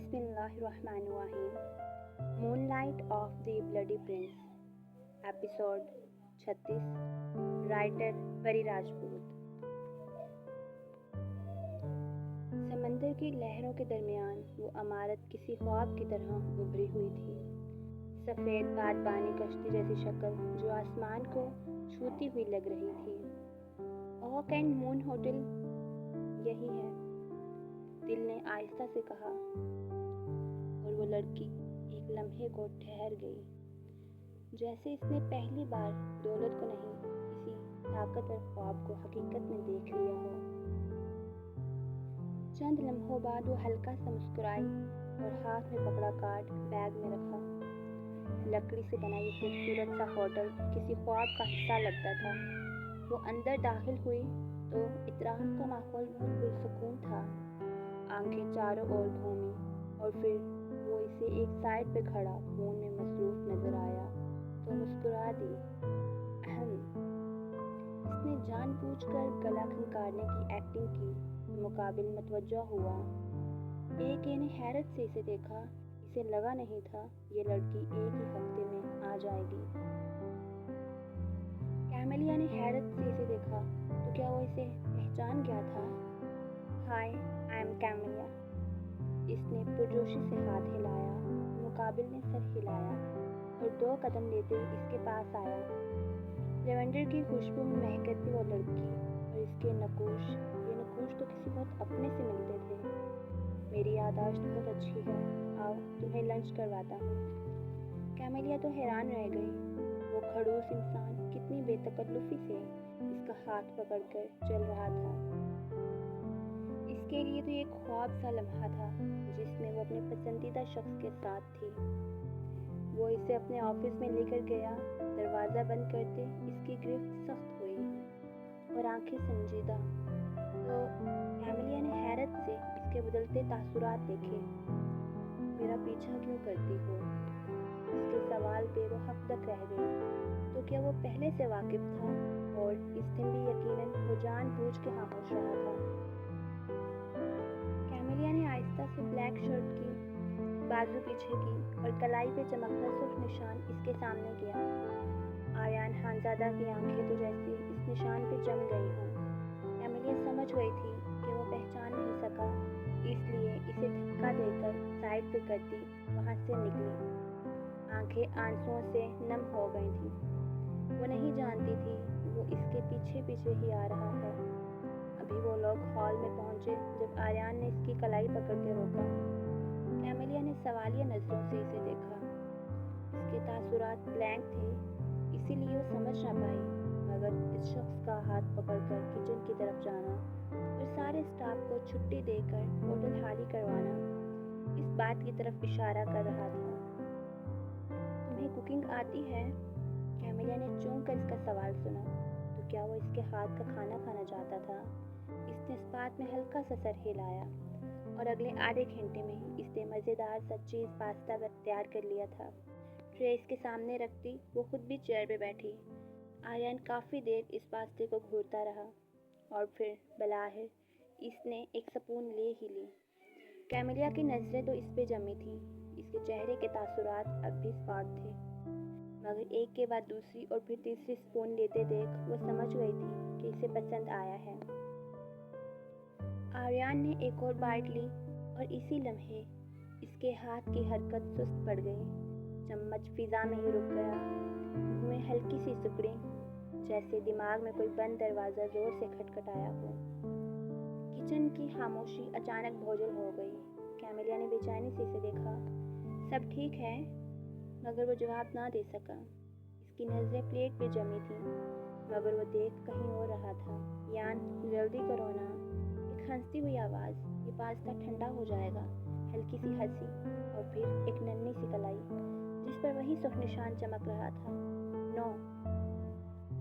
بسم اللہ الرحمن الرحیم۔ Moon light of the bloody prince, episode 36۔ Writer Pari Rajput. سمندر کی لہروں کے درمیان وہ عمارت کسی خواب کی طرح ابھری ہوئی تھی، سفید بادبانی کشتی جیسی شکل جو آسمان کو چھوتی ہوئی لگ رہی تھی۔ اوک اینڈ مون ہوٹل یہی ہے، دل نے آہستہ سے کہا، اور وہ لڑکی ایک لمحے کو ٹھہر گئی، جیسے اس نے پہلی بار دولت کو نہیں، کسی طاقتور خواب کو حقیقت میں دیکھ لیا ہو۔ چند لمحوں بعد وہ ہلکا سا مسکرائی اور ہاتھ میں پکڑا کارڈ بیگ میں رکھا۔ لکڑی سے بنا یہ خوبصورت سا ہوٹل کسی خواب کا حصہ لگتا تھا۔ وہ اندر داخل ہوئی تو اطراف کا ماحول بہت پرسکون تھا۔ آنکھیں چاروں اور گھومی اور پھر وہ اسے ایک سائڈ پہ کھڑا فون میں مصروف نظر آیا تو مسکرا دی۔ اس نے جان بوجھ کر گلا کھنکارنے کی ایکٹنگ کی تو مقابل متوجہ ہوا۔ ایک نے حیرت سے اسے دیکھا، اسے لگا نہیں تھا یہ لڑکی ایک ہی ہفتے میں آ جائے گی۔ کیملیا نے حیرت سے اسے دیکھا تو کیا وہ اسے پہچان گیا تھا؟ ہائے، آئی ایم کیملیا۔ اس نے پرجوشی سے ہاتھ ہلایا، مقابل نے سر ہلایا اور 2 قدم لیتے اس کے پاس آیا۔ لیونڈر کی خوشبو میں مہکتی وہ لڑکی اور اس کے نقوش، یہ نقوش تو کسی بہت اپنے سے ملتے تھے۔ میری یادداشت بہت اچھی ہے، آؤ تمہیں لنچ کرواتا ہوں۔ کیملیا تو حیران رہ گئی، وہ کھڑوس انسان کتنی بے تکلفی سے اس کا ہاتھ پکڑ کر چل رہا تھا۔ اس کے لیے تو یہ ایک خواب سا لمحہ تھا جس میں وہ اپنے پسندیدہ شخص کے ساتھ تھی۔ وہ اسے اپنے آفس میں لے کر گیا، دروازہ بند کرتے اس کی گرفت سخت ہوئی اور آنکھیں سنجیدہ۔ تو کیملیا نے حیرت سے اس کے بدلتے تاثرات دیکھے۔ میرا پیچھا کیوں کرتی ہو؟ اس کے سوال پہ وہ حق تک رہ گئی۔ تو کیا وہ پہلے سے واقف تھا؟ اور اس دن بھی یقیناً وہ جان بوجھ کے خاموش رہا تھا۔ کیملیا نے آہستہ سے بلیک شرٹ کی بازو پیچھے کی اور کلائی پہ چمکتا سرخ نشان اس کے سامنے کیا۔ آریان خانزادہ کی آنکھیں تو جیسے اس نشان پہ جم گئی ہوں۔ کیملیا سمجھ گئی تھی کہ وہ پہچان نہیں سکا، اس لیے اسے دھکا دے کر سائڈ پہ کرتی وہاں سے نکلی۔ آنکھیں آنسوؤں سے نم ہو گئی تھیں۔ وہ نہیں جانتی تھی وہ اس کے پیچھے پیچھے ہی آ رہا ہے۔ ابھی وہ لوگ ہال میں پہنچے جب آریان نے اس کی کلائی پکڑ کے روکا۔ کیملیا نے سوالیہ نظروں سے اسے دیکھا۔ اس کے تاثرات بلینک تھے، اسی لیے وہ سمجھ نہ پائی، مگر اس شخص کا ہاتھ پکڑ کر کچن کی طرف جانا اور سارے اسٹاف کو چھٹی دے کر ہوٹل خالی کروانا اس بات کی طرف اشارہ کر رہا تھا۔ تمہیں کوکنگ آتی ہے؟ کیملیا نے چونک کر اس کا سوال سنا تو کیا وہ اس کے ہاتھ کا کھانا کھانا چاہتا تھا؟ اس نے اس بات میں ہلکا سا سر ہلایا اور اگلے آدھے گھنٹے میں اس نے مزیدار سا چیز پاستا تیار کر لیا تھا۔ ٹرے اس کے سامنے رکھتی وہ خود بھی چیئر پہ بیٹھی۔ آریان کافی دیر اس پاستے کو گھورتا رہا اور پھر بلاخر اس نے ایک سپون لے ہی لی۔ کیملیا کی نظریں تو اس پہ جمی تھیں، اس کے چہرے کے تاثرات اب بھی اسپاٹ تھے، مگر ایک کے بعد دوسری اور پھر تیسری سپون لیتے دیکھ وہ سمجھ گئی تھی کہ اسے پسند آیا ہے۔ آریان نے ایک اور بائٹ لی اور اسی لمحے اس کے ہاتھ کی حرکت سست پڑ گئی، چمچ فضا میں ہی رک گیا، منہ میں ہلکی سی سکڑی، جیسے دماغ میں کوئی بند دروازہ زور سے کھٹکھٹایا ہو۔ کچن کی خاموشی اچانک بھوجل ہو گئی۔ کیملیا نے بے چینی سے اسے دیکھا۔ سب ٹھیک ہے؟ مگر وہ جواب نہ دے سکا۔ اس کی نظریں پلیٹ پہ جمی تھیں، مگر وہ دیکھ کہیں اور رہا تھا۔ یان جلدی کرو نا، ایک ہنستی ہوئی آواز، یہ پاستا ٹھنڈا ہو جائے گا، ہلکی سی ہنسی اور پھر ایک ننھی سی کلائی جس پر وہی سرخ نشان چمک رہا تھا۔ نو۔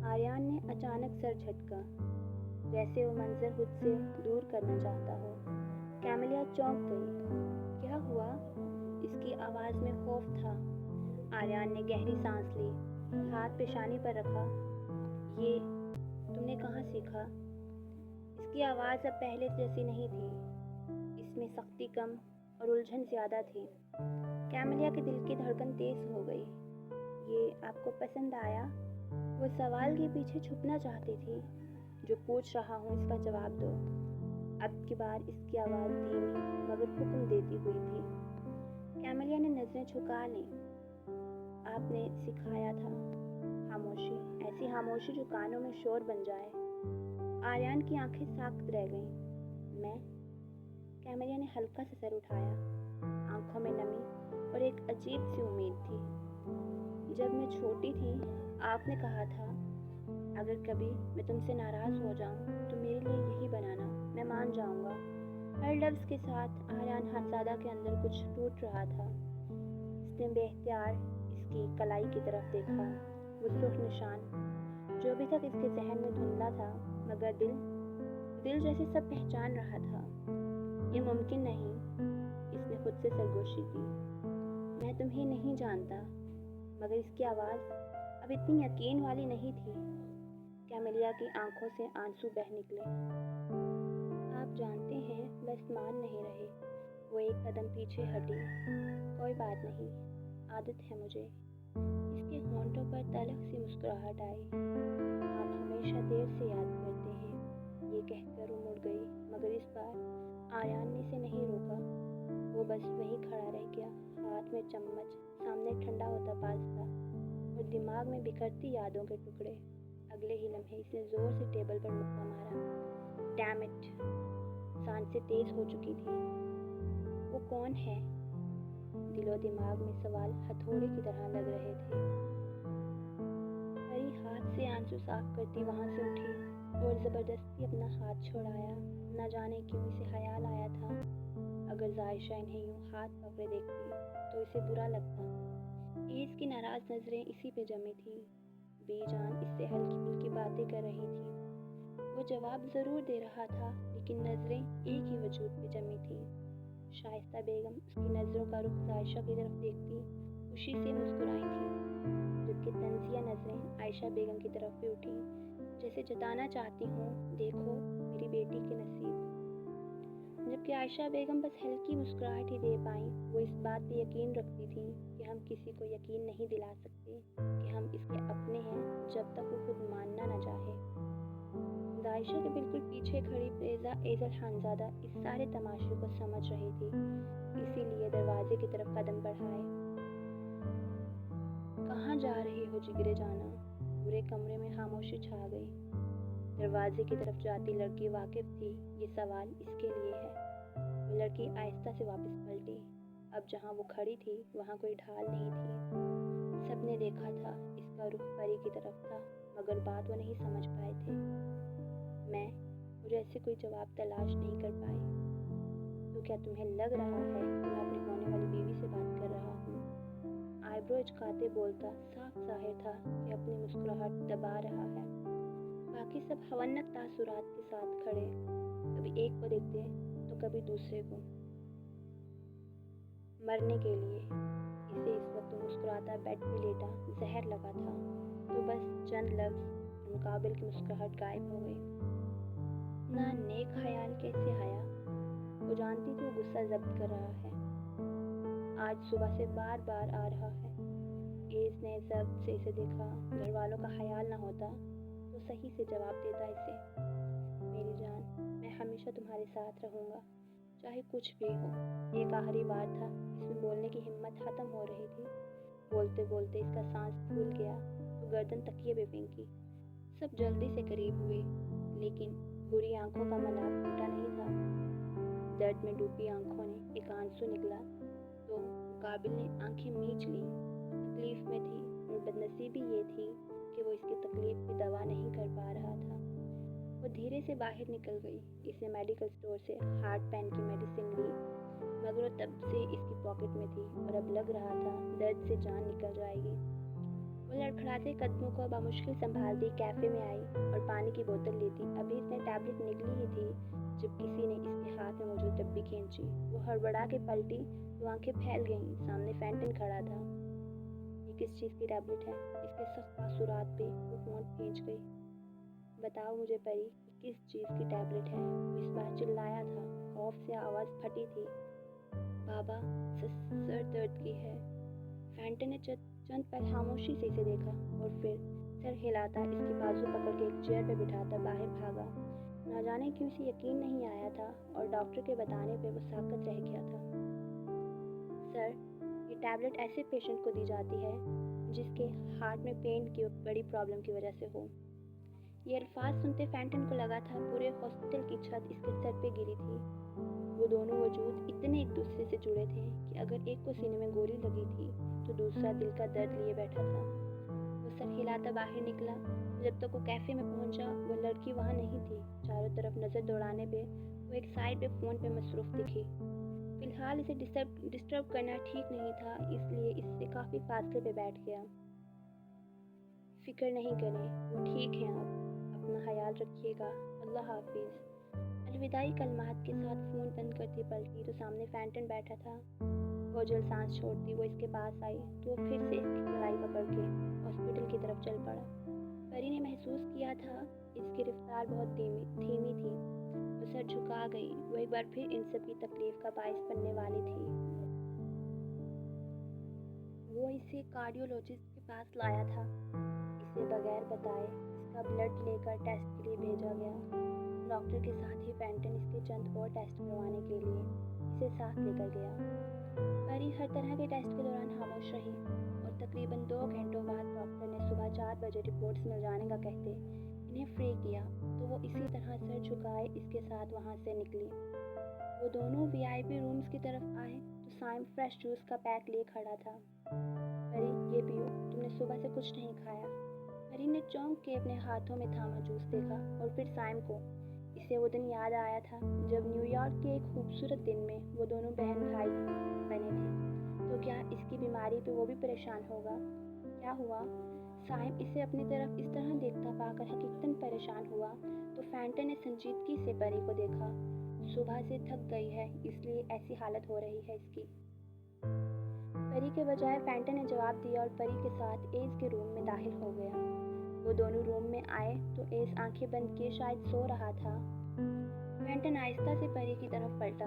آریان نے اچانک سر جھٹکا، جیسے وہ منظر خود سے دور کرنا چاہتا ہو۔ کیملیا چونک گئی۔ کیا ہوا؟ اس کی آواز میں خوف تھا۔ آریان نے گہری سانس لی، ہاتھ پیشانی پر رکھا۔ یہ تم نے کہاں سیکھا؟ اس کی آواز اب پہلے جیسی نہیں تھی، اس میں سختی کم और उलझन ज़्यादा थी। कैमेलिया के दिल की धड़कन तेज़ हो गई। ये आपको पसंद आया? वो सवाल के पीछे छुपना चाहती थी। जो पूछ रहा हूँ इसका जवाब दो। अब की बार इसकी आवाज़ धीमी मगर हुक्म देती हुई थी। कैमेलिया ने नज़रें झुका लीं। आपने सिखाया था खामोशी, ऐसी खामोशी जो कानों में शोर बन जाए। आर्यन की आंखें साख्त रह गईं। मैं? कैमेलिया ने हल्का सा सर उठाया। आंखों में नमी और एक अजीब सी उम्मीद थी। जब मैं छोटी थी आपने कहा था अगर कभी मैं तुमसे नाराज़ हो जाऊं तो मेरे लिए यही बनाना, मैं मान जाऊंगा। हर लफ्ज़ के साथ आर्यन खानज़ादा के अंदर कुछ टूट रहा था। इसने बेख्तियार इसकी कलाई की तरफ देखा। वो सुर्ख निशान जो अभी तक इसके जहन में धुंधला था, मगर दिल जैसे सब पहचान रहा था। ये मुमकिन नहीं, इसने खुद से सरगोशी की। मैं तुम्हें नहीं जानता, मगर इसकी आवाज़ अब इतनी यकीन वाली नहीं थी। कैमेलिया की आंखों से आंसू बह निकले। आप जानते हैं बस मान नहीं रहे। वो एक कदम पीछे हटी। कोई बात नहीं, आदत है मुझे। इसके होंठों पर तलख सी मुस्कुराहट आई। आप हमेशा देर से याद करते हैं। ये कहकर वो मुड़ गई, मगर इस बार आर्यन ने इसे नहीं रोका। वो बस वहीं खड़ा रह गया, हाथ में चम्मच, सामने ठंडा होता पास्ता और दिमाग में बिखरती यादों के टुकड़े। अगले ही लम्हे इसने ज़ोर से टेबल पर मुक्का मारा। Damn it! सांसें तेज हो चुकी थी। वो कौन है? दिलो दिमाग में सवाल हथौड़े की तरह लग रहे थे। परी हाथ से आंसू साफ करती वहाँ से उठी और ज़बरदस्ती अपना हाथ छुड़ाया। न जाने क्यों इसे ख्याल आया था अगर जायशा इन्हें यूँ हाथ पकड़े देखती तो इसे बुरा लगता। ईज़ की नाराज़ नज़रें इसी पे जमी थी। बीजान इससे हल्की फुल्की बातें कर रही थी। वो जवाब ज़रूर दे रहा था, लेकिन नज़रें एक ही वजूद पे जमी थी। शाइस्ता बेगम उसकी नज़रों का रुख आयशा की तरफ देखती खुशी से मुस्कुराई थी, जबकि तंजिया नज़रें आयशा बेगम की तरफ भी उठी, जैसे जताना चाहती हूँ देखो मेरी बेटी के नसीब। जबकि आयशा बेगम बस हल्की मुस्कुराहट ही दे पाई। वो इस बात पे यकीन रखती थी कि हम किसी को यकीन नहीं दिला सकते कि हम इसके अपने हैं जब तक वो खुद मानना न चाहे। दायशा के बिल्कुल पीछे खड़ी फेज़ा एज़ल खानज़ादा इस सारे तमाशे को समझ रही थी, इसीलिए दरवाजे की तरफ कदम बढ़ाए। कहाँ जा रही हो जिगरे जाना? पूरे कमरे में खामोशी छा गई। दरवाजे की तरफ जाती लड़की वाकिफ थी ये सवाल इसके लिए है। वो लड़की आहिस्ता से वापस पलटी। अब जहाँ वो खड़ी थी वहाँ कोई ढाल नहीं थी। सबने देखा था इसका रुख परी की तरफ था, मगर बात वो नहीं समझ पाए थे। मैं जैसे कोई जवाब तलाश नहीं कर पाई। तो क्या तुम्हें लग रहा है कि मैं अपनी होने वाली बीवी से बात कर रहा हूँ? आईब्रो इचकाते बोलता साफ जाहिर था कि अपनी मुस्कुराहट दबा रहा है। बाकी सब हवन्नक तासुरात के साथ खड़े, कभी एक को देखते तो कभी दूसरे को। मरने के लिए इसे इस वक्त मुस्कुराता बेड पे लेटा जहर लगा था, तो बस चंद लफ्ज़ मुकाबिल की मुस्कुराहट गायब हो गई। ना नेक ख्याल कैसे आया? वो जानती थी वो गुस्सा जब्त कर रहा है। आज सुबह से बार बार आ रहा है। एज़ ने जब्त से इसे देखा। घर वालों का ख्याल ना होता तो सही से जवाब देता इसे। मेरी जान, मैं हमेशा तुम्हारे साथ रहूँगा, चाहे कुछ भी हो। एक आखिरी बार था। इसमें बोलने की हिम्मत ख़त्म हो रही थी। बोलते बोलते इसका सांस फूल गया तो गर्दन तकिए पे फेंकी। सब जल्दी से करीब हुए, लेकिन बुरी आंखों का मलाप टूटा नहीं था। दर्द में डूबी आंखों ने एक आंसू निकला तो मुकाबिल ने आंखें मींच ली। तकलीफ़ में थी और बदनसीबी ये थी कि वो इसकी तकलीफ़ की दवा नहीं कर पा रहा था। वो धीरे से बाहर निकल गई। इसने मेडिकल स्टोर से हार्ट पेन की मेडिसिन ली, मगर वो तब से इसकी पॉकेट में थी और अब लग रहा था दर्द से जान निकल जाएगी। वो लड़खड़ाते कदमों को बामुश्किल संभालती कैफ़े में आई और पानी की बोतल लेती। अभी इसने टैबलेट निकली ही थी जब किसी ने इसके हाथ में मौजूद डब्बी खींची। वो हड़बड़ा के पलटी तो आंखें फैल गईं। सामने फैंटन खड़ा था। ये किस चीज़ की टैबलेट है? इसके सख्त तासुरात पे वो फ़ोन खींच गई। बताओ मुझे परी, किस चीज़ की टैबलेट है? वो इस बार चिल्लाया था। खौफ से आवाज़ फटी थी। बाबा, सर दर्द की है। फैंटन ने चंद पल खामोशी से इसे देखा और फिर सर हिलाता इसकी बाजू पकड़ के एक चेयर पर बिठाता बाहर भागा। ना जाने क्यों इसे यकीन नहीं आया था और डॉक्टर के बताने पे वो साकत रह गया था। सर, ये टैबलेट ऐसे पेशेंट को दी जाती है जिसके हार्ट में पेन की बड़ी प्रॉब्लम की वजह से हो। ये अल्फाज सुनते फैंटन को लगा था पूरे हॉस्पिटल की छत इसके सर पे गिरी थी। वो दोनों वजूद इतने एक दूसरे से जुड़े थे कि अगर एक को सीने में गोली लगी थी तो दूसरा दिल का दर्द लिए बैठा था। वो सर हिलाता बाहर निकला। जब तक वो कैफ़े में पहुंचा वो लड़की वहाँ नहीं थी। चारों तरफ नज़र दौड़ाने पे वो एक साइड पे फ़ोन पे मसरूफ़ दिखी। फ़िलहाल इसे डिस्टर्ब करना ठीक नहीं था, इसलिए इससे काफ़ी फासले पे बैठ गया। फ़िक्र नहीं करें, वो ठीक हैं अब। अपना ख्याल रखिएगा। अल्लाह हाफिज़। अलविदाई कलमात के साथ फ़ोन बंद करती पलटी तो सामने फैंटन बैठा था। वो जल सांस छोड़ती वो इसके पास आई तो वो फिर से इसकी कलाई पकड़ के हॉस्पिटल की तरफ चल पड़ा। परी ने महसूस किया था इसकी रफ्तार बहुत धीमी थी। वो सर झुका गई। वो एक बार फिर इन सब की तकलीफ का बाइस बनने वाली थी। वो इसे कार्डियोलॉजिस्ट के पास लाया था। इसे बगैर बताए इसका ब्लड लेकर टेस्ट के लिए भेजा गया। डॉक्टर के साथ ही फैंटन इसके चंद और टेस्ट करवाने के लिए इसे साथ लेकर गया। परी हर तरह के टेस्ट के दौरान खामोश रही और तकरीबन 2 घंटों बाद डॉक्टर ने सुबह 4 बजे रिपोर्ट्स मिल जाने का कहते इन्हें फ्री किया तो वो इसी तरह सर झुकाए इसके साथ वहाँ से निकली। वो दोनों VIP रूम्स की तरफ आए तो साइम फ्रेश जूस का पैक लिए खड़ा था। परी, ये पियो, तुमने सुबह से कुछ नहीं खाया। परी ने चौंक के अपने हाथों में थामा जूस देखा और फिर साइम को। इसे वो दिन याद आया था जब न्यूयॉर्क के एक खूबसूरत दिन में वो दोनों बहन भाई बने थे। तो क्या इसकी बीमारी पे वो भी परेशान होगा? क्या हुआ? साइम इसे अपनी तरफ इस तरह देखता पाकर हकीकतन परेशान हुआ तो फैंटन ने संजीदगी से परी को देखा। सुबह से थक गई है इसलिए ऐसी हालत हो रही है इसकी। परी के बजाय फैंटन ने जवाब दिया और परी के साथ एज के रूम में दाखिल हो गया। वो दोनों रूम में आए तो एज आंखें बंद किए शायद सो रहा था। फैंटन आहिस्ता से परी की तरफ पलटा।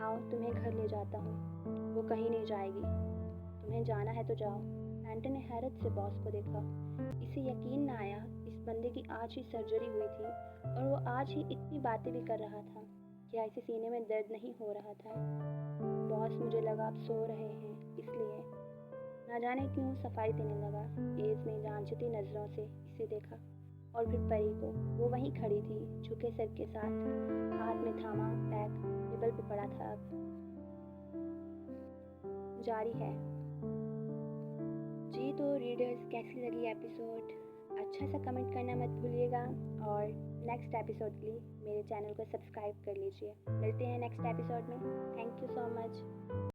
आओ, तुम्हें घर ले जाता हूँ। वो कहीं नहीं जाएगी। तुम्हें जाना है तो जाओ। फैंटन ने हैरत से बॉस को देखा। इसे यकीन न आया इस बंदे की आज ही सर्जरी हुई थी और वो आज ही इतनी बातें भी कर रहा था। क्या इसे सीने में दर्द नहीं हो रहा था? बॉस, मुझे लगा आप सो रहे हैं इसलिए। ना जाने क्यों सफाई देने लगा। एज ने जांचती नज़रों से इसे देखा और फिर परी को। वो वहीं खड़ी थी झुके सर के साथ, हाथ में थामा बैग टेबल पे पड़ा था। अब जारी है। जी तो रीडर्स, कैसी लगी एपिसोड? अच्छा सा कमेंट करना मत भूलिएगा और नेक्स्ट एपिसोड के लिए मेरे चैनल को सब्सक्राइब कर लीजिए। मिलते हैं नेक्स्ट एपिसोड में। Thank you so much.